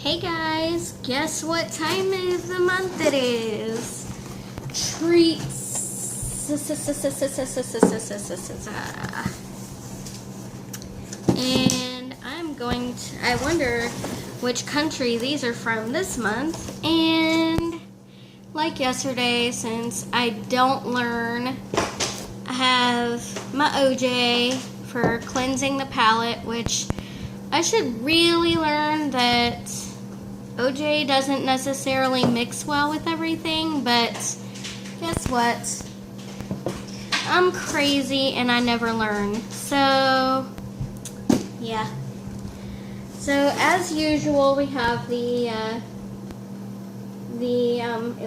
Hey guys, guess what time of the month it is? Treats. And I wonder which country these are from this month. And like yesterday, since I don't learn, I have my OJ for cleansing the palate, which I should really learn that OJ doesn't necessarily mix well with everything, but guess what? I'm crazy and I never learn. So, yeah. So, as usual, we have it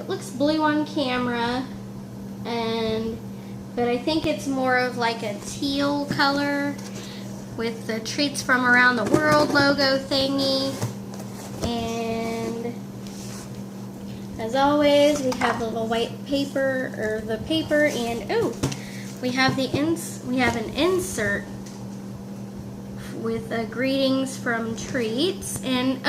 looks blue on camera, but I think it's more of like a teal color with the Treats from Around the World logo thingy. And as always, we have the little white paper, or the paper, and we have an insert with greetings from Treats. And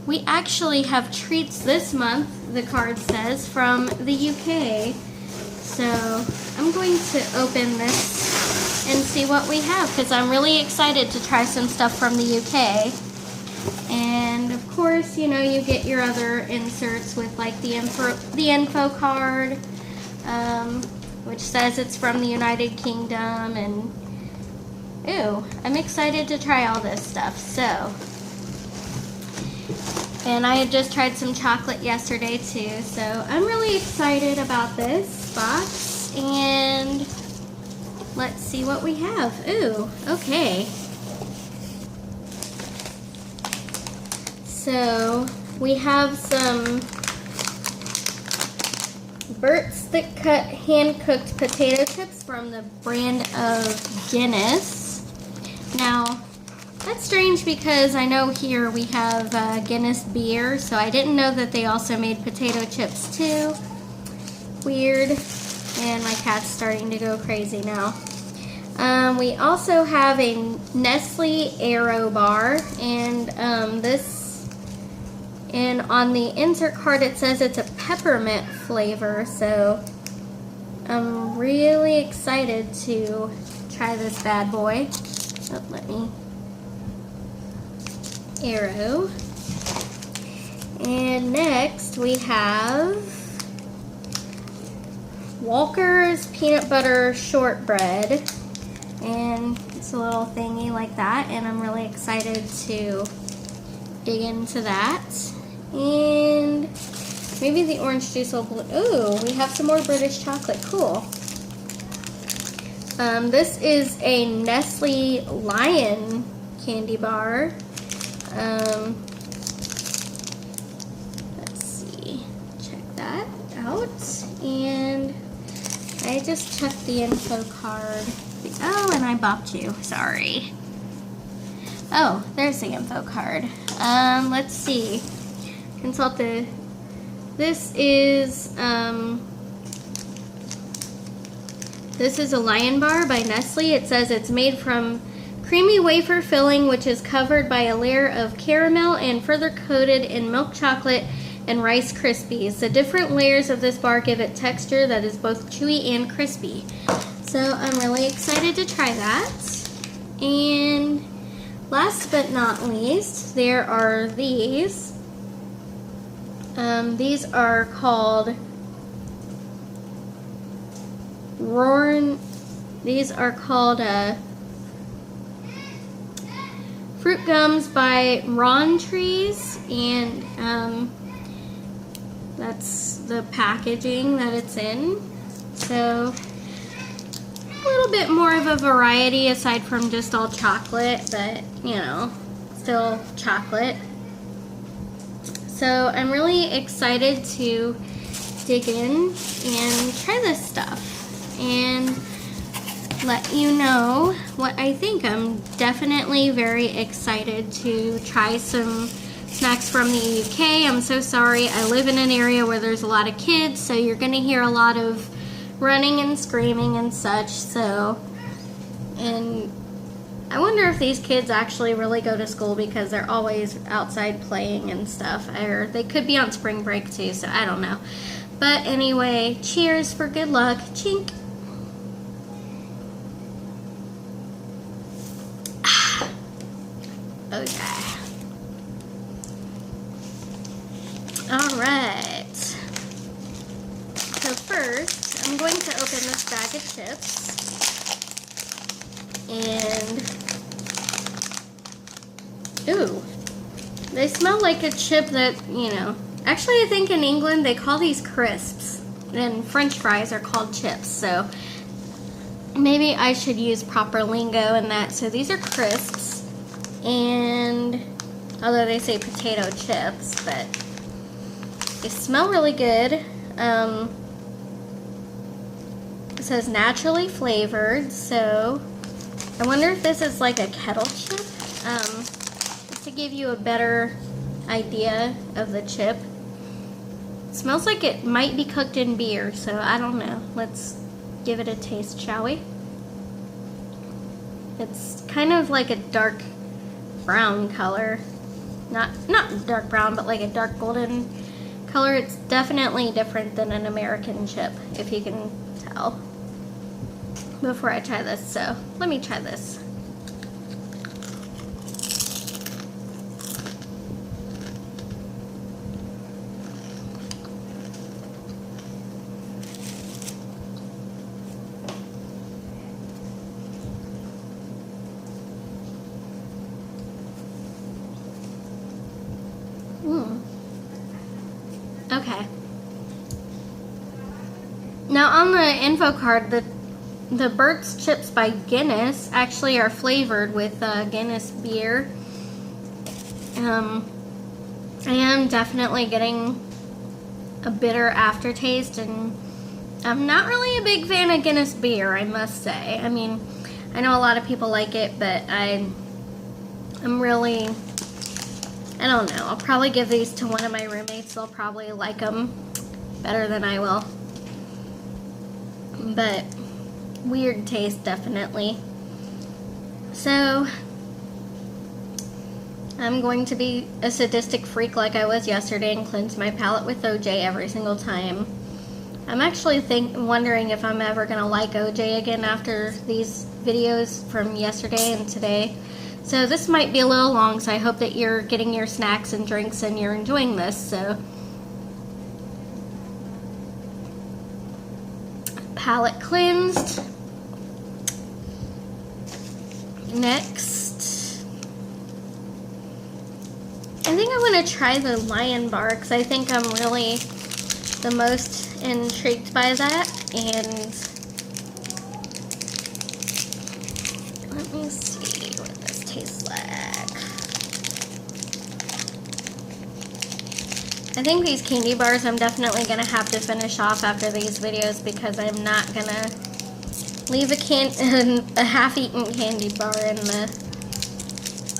we actually have Treats this month, the card says, from the UK. So I'm going to open this and see what we have, because I'm really excited to try some stuff from the UK. And of course, you know, you get your other inserts with like the info card, which says it's from the United Kingdom, and I'm excited to try all this stuff. And I had just tried some chocolate yesterday too, so I'm really excited about this box. And let's see what we have. Okay. So we have some Burt's Thick Cut hand-cooked potato chips from the brand of Guinness. Now, that's strange because I know here we have Guinness beer, so I didn't know that they also made potato chips too. Weird. And my cat's starting to go crazy now. We also have a Nestle Aero bar, and on the insert card it says it's a peppermint flavor, so I'm really excited to try this bad boy. Aero. And next we have Walker's Peanut Butter Shortbread, and it's a little thingy like that, and I'm really excited to dig into that. And maybe the orange juice will we have some more British chocolate. Cool. This is a Nestle Lion candy bar. Let's see. Check that out. And I just checked the info card. And I bopped you. Sorry. There's the info card. Let's see. Consult the. This is a Lion Bar by Nestle. It says it's made from creamy wafer filling, which is covered by a layer of caramel and further coated in milk chocolate and Rice Krispies. The different layers of this bar give it texture that is both chewy and crispy. So I'm really excited to try that. And last but not least, there are these. These are called Fruit Gums by Ron Trees, and that's the packaging that it's in. So a little bit more of a variety aside from just all chocolate, but you know, still chocolate. So I'm really excited to dig in and try this stuff and let you know what I think. I'm definitely very excited to try some snacks from the UK. I'm so sorry. I live in an area where there's a lot of kids, so you're going to hear a lot of running and screaming and such. So, and I wonder if these kids actually really go to school because they're always outside playing and stuff. Or they could be on spring break too, so I don't know. But anyway, cheers for good luck. Chink. Okay. Alright. So first, I'm going to open this bag of chips. And, ooh, they smell like a chip that, you know, actually I think in England they call these crisps, and French fries are called chips, so maybe I should use proper lingo in that. So these are crisps, and although they say potato chips, but they smell really good. It says naturally flavored, so I wonder if this is like a kettle chip, just to give you a better idea of the chip. It smells like it might be cooked in beer, so I don't know. Let's give it a taste, shall we? It's kind of like a dark brown color. Not dark brown, but like a dark golden color. It's definitely different than an American chip, if you can tell. Before I try this, so let me try this. Okay. Now on the info card, the Burt's Chips by Guinness actually are flavored with Guinness beer. I am definitely getting a bitter aftertaste, and I'm not really a big fan of Guinness beer, I must say. I mean, I know a lot of people like it, but I'm really, I don't know. I'll probably give these to one of my roommates. They'll probably like them better than I will. But weird taste, definitely. So I'm going to be a sadistic freak like I was yesterday and cleanse my palate with OJ every single time. I'm actually wondering if I'm ever going to like OJ again after these videos from yesterday and today. So this might be a little long, so I hope that you're getting your snacks and drinks and you're enjoying this. So palate cleansed. Next, I think I want to try the Lion Bar because I think I'm really the most intrigued by that. And let me see what this tastes like. I think these candy bars I'm definitely going to have to finish off after these videos because I'm not going to leave a half-eaten candy bar in the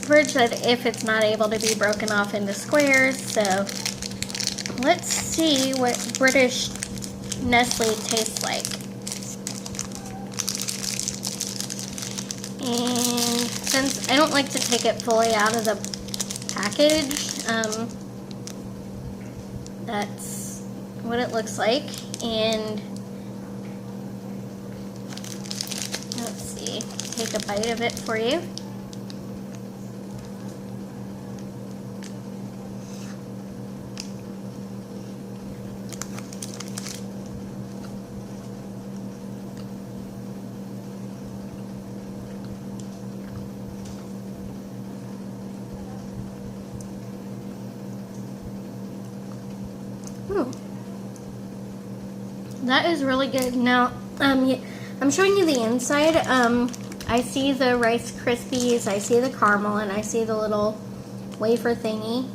fridge if it's not able to be broken off into squares. So let's see what British Nestle tastes like. And since I don't like to take it fully out of the package, that's what it looks like. And let's see, take a bite of it for you. That is really good. Now, I'm showing you the inside. I see the Rice Krispies, I see the caramel, and I see the little wafer thingy.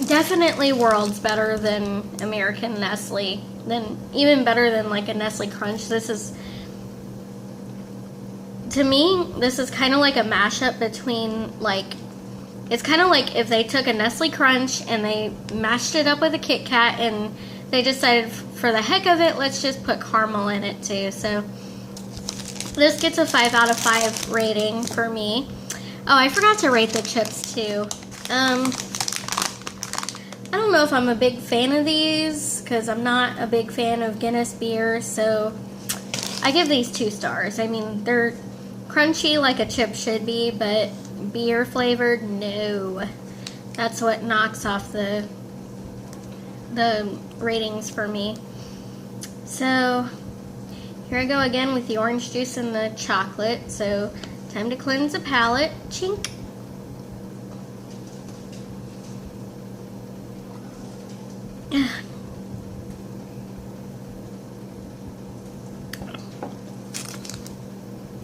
Definitely worlds better than American Nestle. Even better than like a Nestle Crunch. This is, to me, this is kind of like a mashup between like, it's kind of like if they took a Nestle Crunch and they mashed it up with a Kit Kat and they decided for the heck of it, let's just put caramel in it too. So This gets a 5 out of 5 rating for me. Oh, I forgot to rate the chips too. I don't know if I'm a big fan of these because I'm not a big fan of Guinness beer, so I give these 2 stars. I mean, they're crunchy like a chip should be, but beer flavored, no. That's what knocks off the ratings for me. So here I go again with the orange juice and the chocolate. So time to cleanse the palate. Chink.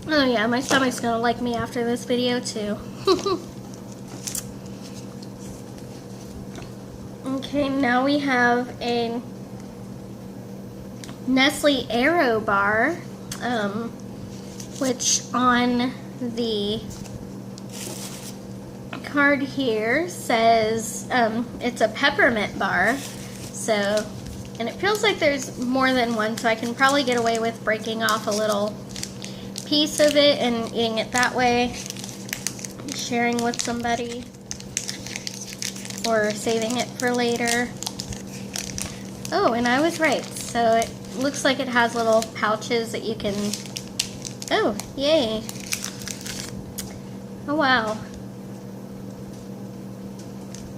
Oh yeah, my stomach's gonna like me after this video too. Okay, now we have a Nestle Aero bar, which on the card here says it's a peppermint bar. So, and it feels like there's more than one, so I can probably get away with breaking off a little piece of it and eating it that way, sharing with somebody, or saving it for later. Oh, and I was right. So it looks like it has little pouches that you can, oh, yay. Oh, wow.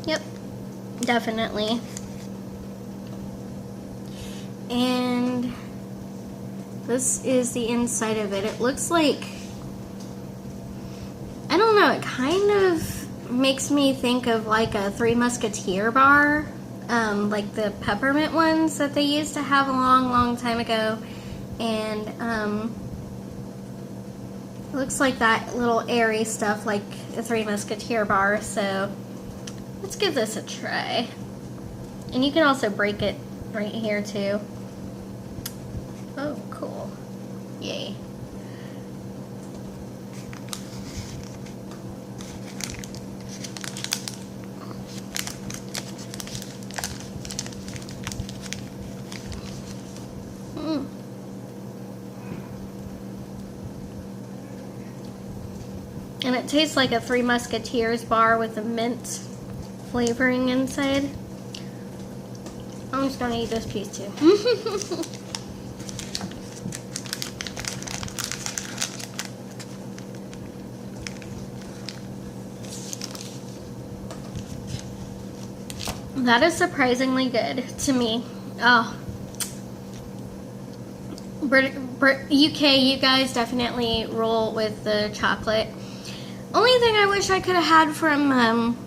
Yep, definitely. And this is the inside of it. It looks like, I don't know, it kind of makes me think of like a Three Musketeer bar, like the peppermint ones that they used to have a long time ago. And it looks like that little airy stuff like a Three Musketeer bar. So let's give this a try. And you can also break it right here too. Oh, cool. Yay. And it tastes like a Three Musketeers bar with a mint flavoring inside. I'm just gonna eat this piece too. That is surprisingly good to me. Oh, UK, you guys definitely rule with the chocolate. Only thing I wish I could have had from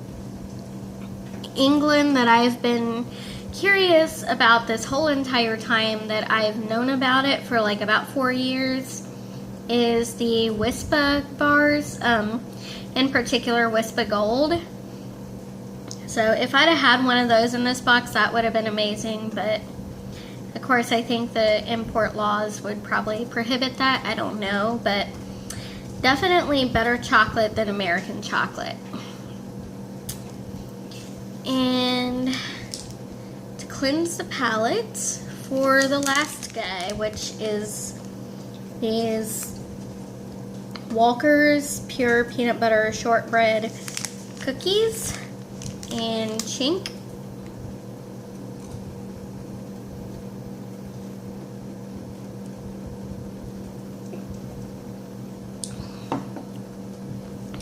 England that I've been curious about this whole entire time that I've known about it for like about 4 years is the Wispa bars, in particular Wispa Gold. So if I'd have had one of those in this box, that would have been amazing, but of course I think the import laws would probably prohibit that. I don't know, but definitely better chocolate than American chocolate. And to cleanse the palate for the last guy, which is these Walker's Pure Peanut Butter Shortbread Cookies. And chink.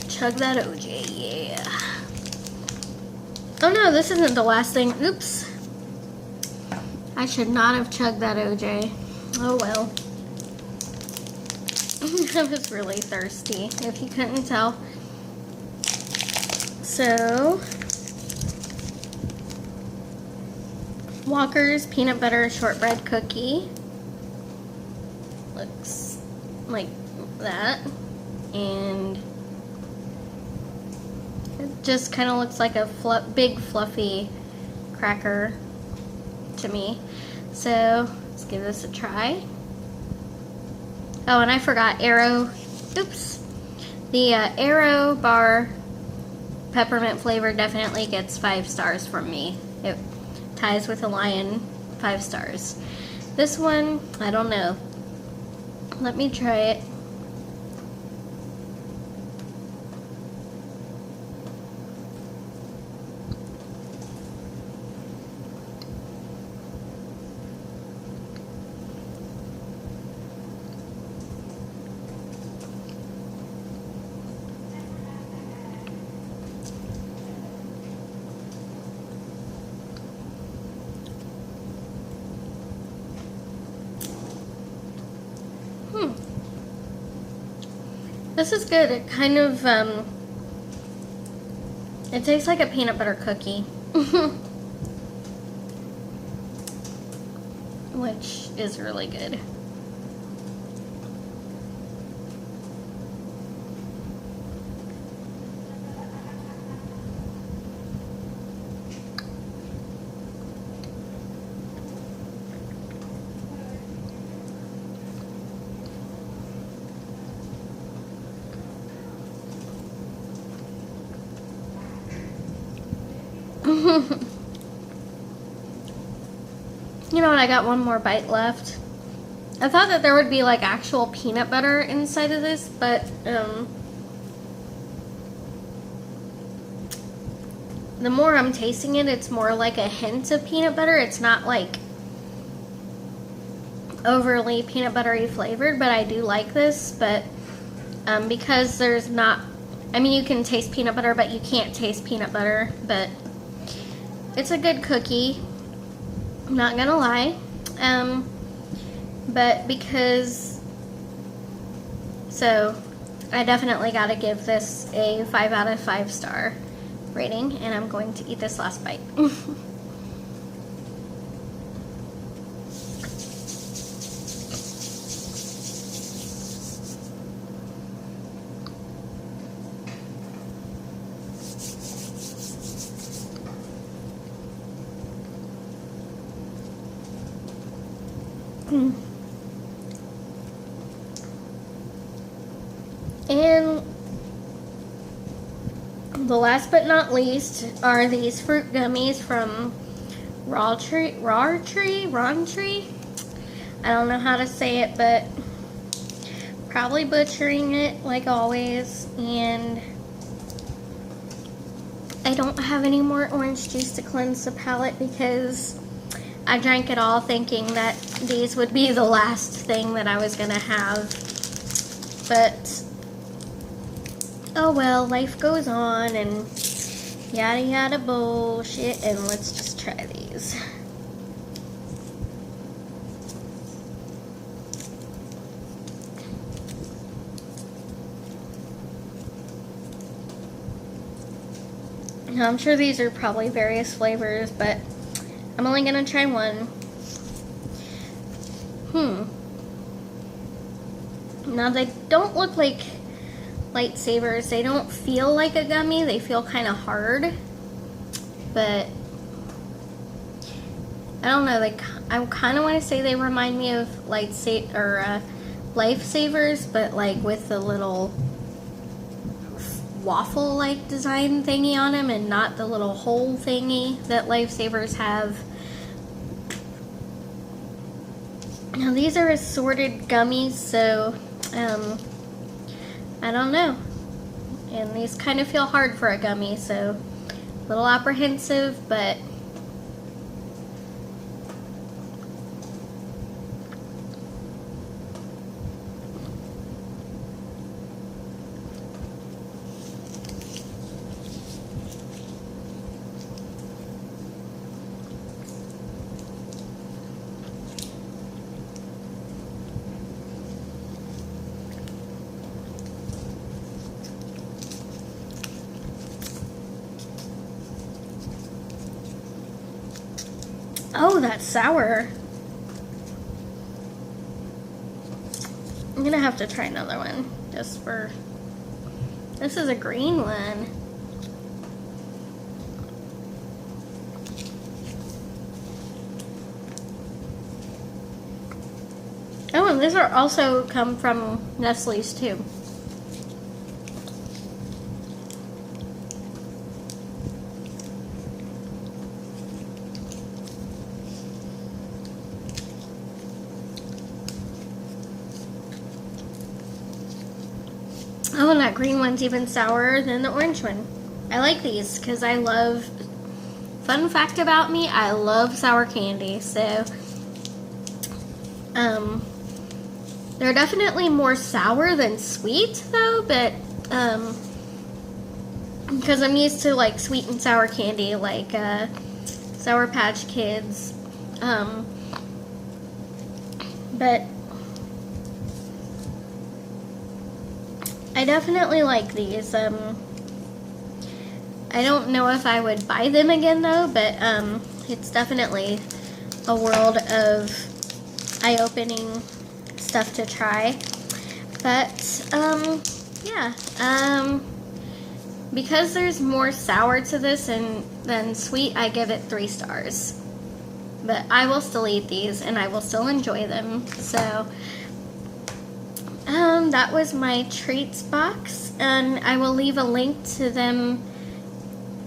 Chug that OJ, yeah. Oh no, this isn't the last thing. Oops. I should not have chugged that OJ. Oh well. I was really thirsty, if you couldn't tell. So, Walker's Peanut Butter Shortbread Cookie. Looks like that. And it just kind of looks like a big fluffy cracker to me. So, let's give this a try. Oh, and I forgot Aero. Oops. The Aero bar peppermint flavor definitely gets 5 stars from me. It ties with a lion, 5 stars. This one, I don't know. Let me try it. This is good. It kind of, it tastes like a peanut butter cookie. Which is really good. You know what, I got one more bite left. I thought that there would be like actual peanut butter inside of this, but the more I'm tasting it, it's more like a hint of peanut butter. It's not like overly peanut buttery flavored, but I do like this. But because there's not, I mean, you can taste peanut butter, but you can't taste peanut butter. But it's a good cookie, I'm not gonna lie. But because, so I definitely gotta give this a 5 out of 5 star rating, and I'm going to eat this last bite. And the last but not least are these fruit gummies from Raw Tree. I don't know how to say it, but probably butchering it like always. And I don't have any more orange juice to cleanse the palate because I drank it all thinking that these would be the last thing that I was gonna have. But oh well, life goes on and yada yada bullshit, and let's just try these. Now, I'm sure these are probably various flavors, but I'm only gonna try one. Now, they don't look like lightsabers. They don't feel like a gummy. They feel kind of hard, but I don't know. I kind of want to say they remind me of lifesavers, but like with the little waffle-like design thingy on them, and not the little hole thingy that lifesavers have. Now, these are assorted gummies, so I don't know. And these kind of feel hard for a gummy, so a little apprehensive, but oh, that's sour. I'm gonna have to try another one just for, this is a green one. Oh, and these are also come from Nestle's too. Oh, and that green one's even sourer than the orange one. I like these because I love, fun fact about me, I love sour candy, so they're definitely more sour than sweet though, but because I'm used to like sweet and sour candy, like Sour Patch Kids, but I definitely like these. I don't know if I would buy them again though, but it's definitely a world of eye-opening stuff to try. But yeah, because there's more sour to this than sweet, I give it 3 stars. But I will still eat these and I will still enjoy them. So that was my treats box, and I will leave a link to them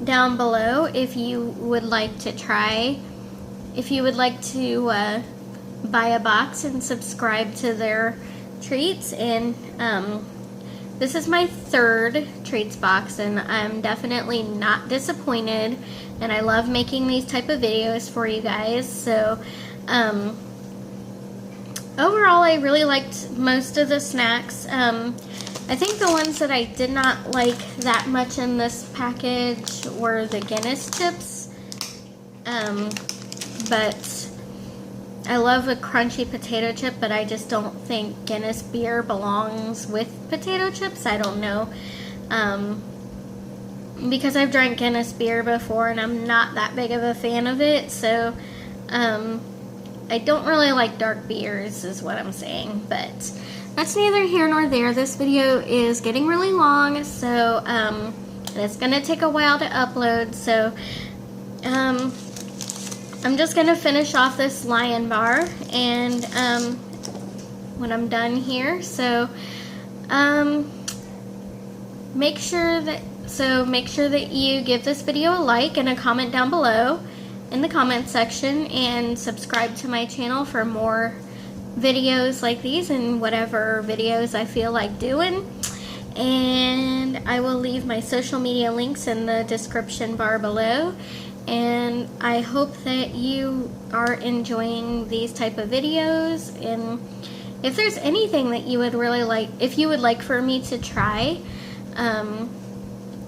down below if you would like to try. If you would like to buy a box and subscribe to their treats. And this is my 3rd treats box, and I'm definitely not disappointed, and I love making these type of videos for you guys. So overall, I really liked most of the snacks. I think the ones that I did not like that much in this package were the Guinness chips. But I love a crunchy potato chip, but I just don't think Guinness beer belongs with potato chips. I don't know. Because I've drank Guinness beer before and I'm not that big of a fan of it. So, I don't really like dark beers is what I'm saying, but that's neither here nor there. This video is getting really long, so it's gonna take a while to upload. So I'm just gonna finish off this Lion bar, and when I'm done here, so make sure that you give this video a like and a comment down below in the comment section, and subscribe to my channel for more videos like these and whatever videos I feel like doing. And I will leave my social media links in the description bar below. And I hope that you are enjoying these type of videos, and if there's anything that you would really like, if you would like for me to try,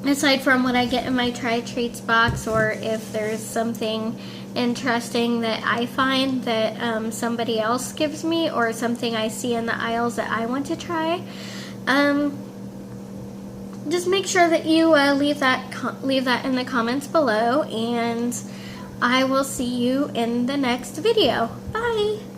aside from what I get in my Try Treats box, or if there's something interesting that I find that somebody else gives me, or something I see in the aisles that I want to try, just make sure that you leave that in the comments below, and I will see you in the next video. Bye!